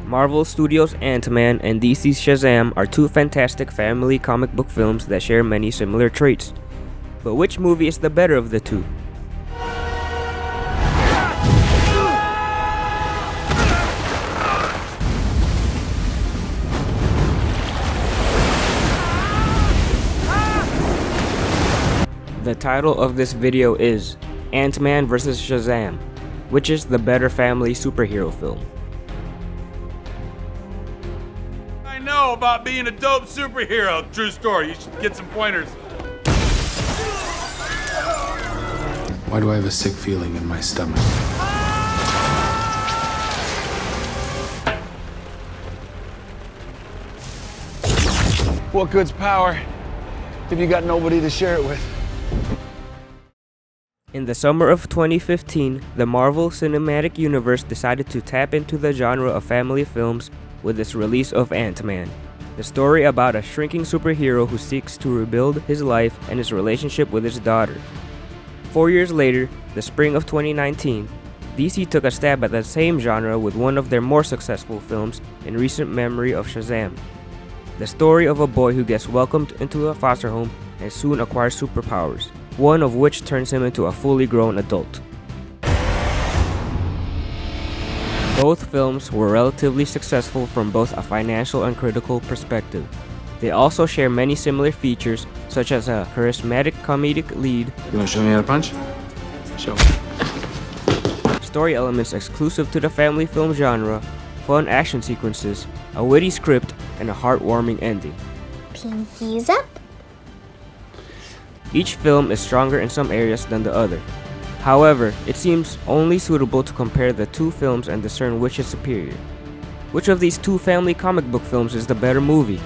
Marvel Studios' Ant-Man and DC's Shazam are two fantastic family comic book films that share many similar traits. But which movie is the better of the two? The title of this video is Ant-Man vs. Shazam, which is the better family superhero film. I know about being a dope superhero. True story. You should get some pointers. Why do I have a sick feeling in my stomach? What good's power if you got nobody to share it with? In the summer of 2015, the Marvel Cinematic Universe decided to tap into the genre of family films with its release of Ant-Man, the story about a shrinking superhero who seeks to rebuild his life and his relationship with his daughter. 4 years later, the spring of 2019, DC took a stab at the same genre with one of their more successful films in recent memory of Shazam, the story of a boy who gets welcomed into a foster home and soon acquires superpowers, one of which turns him into a fully grown adult. Both films were relatively successful from both a financial and critical perspective. They also share many similar features, such as a charismatic comedic lead, You wanna show me how to punch? Show me. story elements exclusive to the family film genre, fun action sequences, a witty script, and a heartwarming ending. Pinkies up. Each film is stronger in some areas than the other. However, it seems only suitable to compare the two films and discern which is superior. Which of these two family comic book films is the better movie?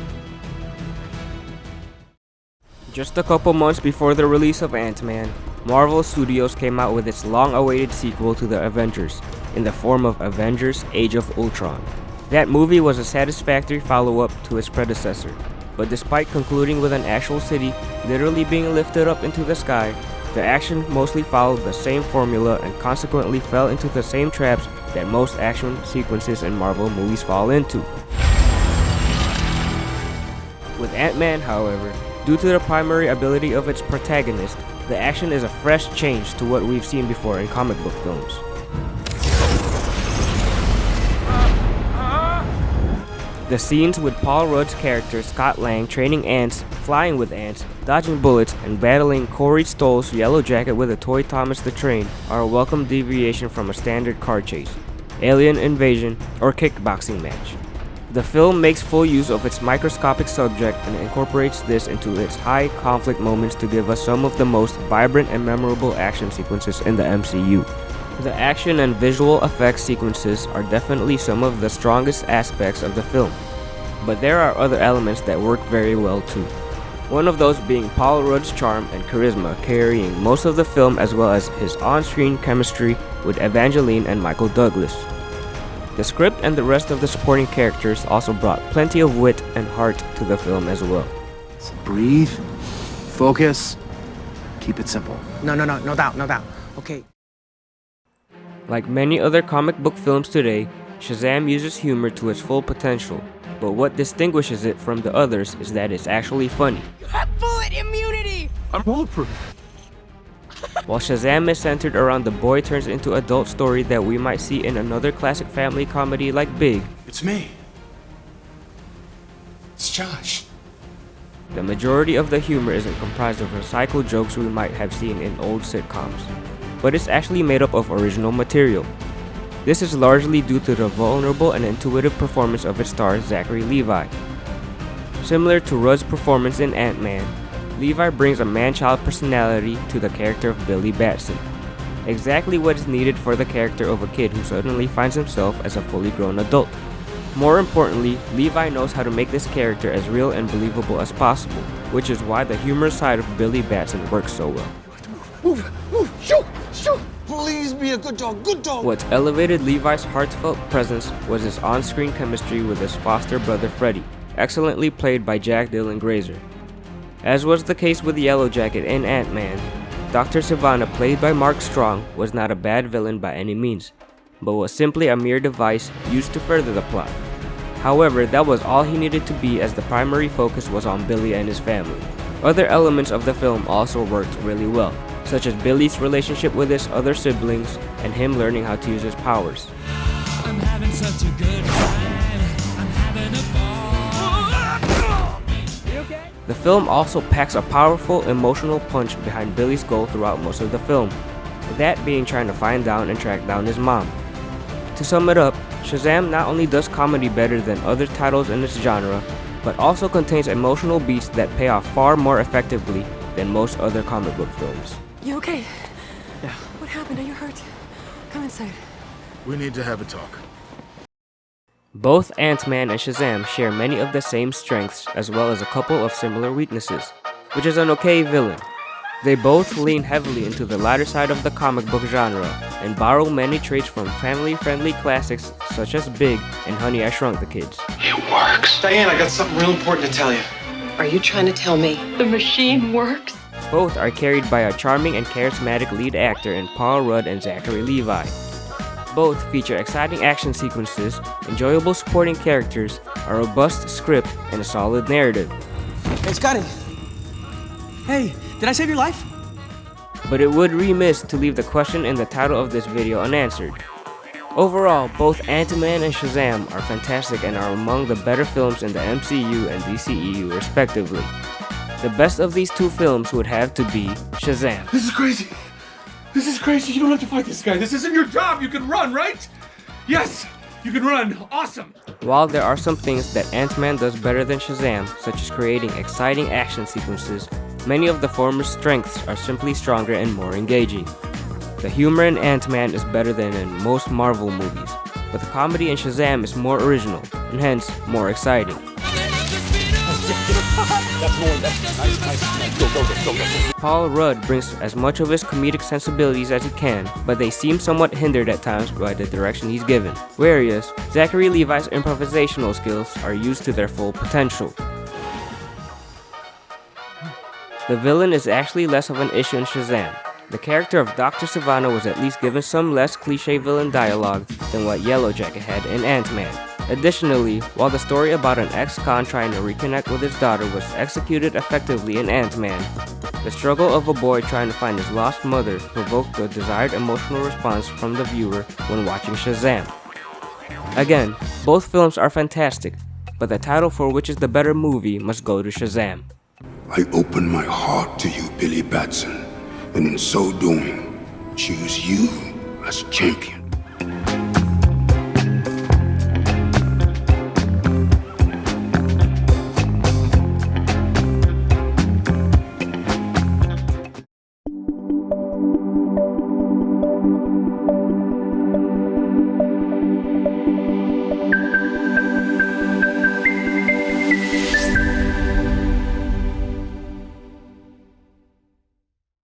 Just a couple months before the release of Ant-Man, Marvel Studios came out with its long-awaited sequel to the Avengers, in the form of Avengers: Age of Ultron. That movie was a satisfactory follow-up to its predecessor, but despite concluding with an actual city literally being lifted up into the sky, the action mostly followed the same formula and consequently fell into the same traps that most action sequences in Marvel movies fall into. With Ant-Man, however, due to the primary ability of its protagonist, the action is a fresh change to what we've seen before in comic book films. The scenes with Paul Rudd's character Scott Lang training ants, flying with ants, dodging bullets, and battling Corey Stoll's Yellow Jacket with a toy Thomas the Train are a welcome deviation from a standard car chase, alien invasion, or kickboxing match. The film makes full use of its microscopic subject and incorporates this into its high conflict moments to give us some of the most vibrant and memorable action sequences in the MCU. The action and visual effects sequences are definitely some of the strongest aspects of the film, but there are other elements that work very well too. One of those being Paul Rudd's charm and charisma carrying most of the film, as well as his on-screen chemistry with Evangeline and Michael Douglas. The script and the rest of the supporting characters also brought plenty of wit and heart to the film as well. So breathe, focus, keep it simple. No doubt. Okay. Like many other comic book films today, Shazam uses humor to its full potential, but what distinguishes it from the others is that it's actually funny. You have bullet immunity! I'm bulletproof. While Shazam is centered around the boy turns into adult story that we might see in another classic family comedy like Big, It's me. It's Josh. the majority of the humor isn't comprised of recycled jokes we might have seen in old sitcoms, but it's actually made up of original material. This is largely due to the vulnerable and intuitive performance of its star Zachary Levi. Similar to Rudd's performance in Ant-Man, Levi brings a man-child personality to the character of Billy Batson, exactly what is needed for the character of a kid who suddenly finds himself as a fully grown adult. More importantly, Levi knows how to make this character as real and believable as possible, which is why the humorous side of Billy Batson works so well. Move! Shoot! Please be a good dog, What elevated Levi's heartfelt presence was his on-screen chemistry with his foster brother Freddy, excellently played by Jack Dylan Grazer. As was the case with Yellowjacket and Ant-Man, Dr. Sivana, played by Mark Strong, was not a bad villain by any means, but was simply a mere device used to further the plot. However, that was all he needed to be, as the primary focus was on Billy and his family. Other elements of the film also worked really well, such as Billy's relationship with his other siblings and him learning how to use his powers. I'm having such a good time. I'm having a ball. You okay? The film also packs a powerful emotional punch behind Billy's goal throughout most of the film, that being trying to find down and track down his mom. To sum it up, Shazam not only does comedy better than other titles in its genre, but also contains emotional beats that pay off far more effectively than most other comic book films. You okay? Yeah. What happened? Are you hurt? Come inside. We need to have a talk. Both Ant-Man and Shazam share many of the same strengths as well as a couple of similar weaknesses, which is an okay villain. They both lean heavily into the lighter side of the comic book genre and borrow many traits from family-friendly classics such as Big and Honey, I Shrunk the Kids. It works. Diane, I got something real important to tell you. Are you trying to tell me The machine works? Both are carried by a charming and charismatic lead actor in Paul Rudd and Zachary Levi. Both feature exciting action sequences, enjoyable supporting characters, a robust script, and a solid narrative. Hey, Scotty. Hey, did I save your life? But it would remiss to leave the question in the title of this video unanswered. Overall, both Ant-Man and Shazam are fantastic and are among the better films in the MCU and DCEU respectively. The best of these two films would have to be Shazam. This is crazy. This is crazy. You don't have to fight this guy. This isn't your job. You can run, right? Yes, you can run. Awesome. While there are some things that Ant-Man does better than Shazam, such as creating exciting action sequences, many of the former's strengths are simply stronger and more engaging. The humor in Ant-Man is better than in most Marvel movies, but the comedy in Shazam is more original, and hence more exciting. Paul Rudd brings as much of his comedic sensibilities as he can, but they seem somewhat hindered at times by the direction he's given, whereas Zachary Levi's improvisational skills are used to their full potential. The villain is actually less of an issue in Shazam. The character of Dr. Sivana was at least given some less cliche villain dialogue than what Yellowjacket had in Ant-Man. Additionally, while the story about an ex-con trying to reconnect with his daughter was executed effectively in Ant-Man, the struggle of a boy trying to find his lost mother provoked the desired emotional response from the viewer when watching Shazam. Again, both films are fantastic, but the title for which is the better movie must go to Shazam. I open my heart to you, Billy Batson, and in so doing, choose you as champion.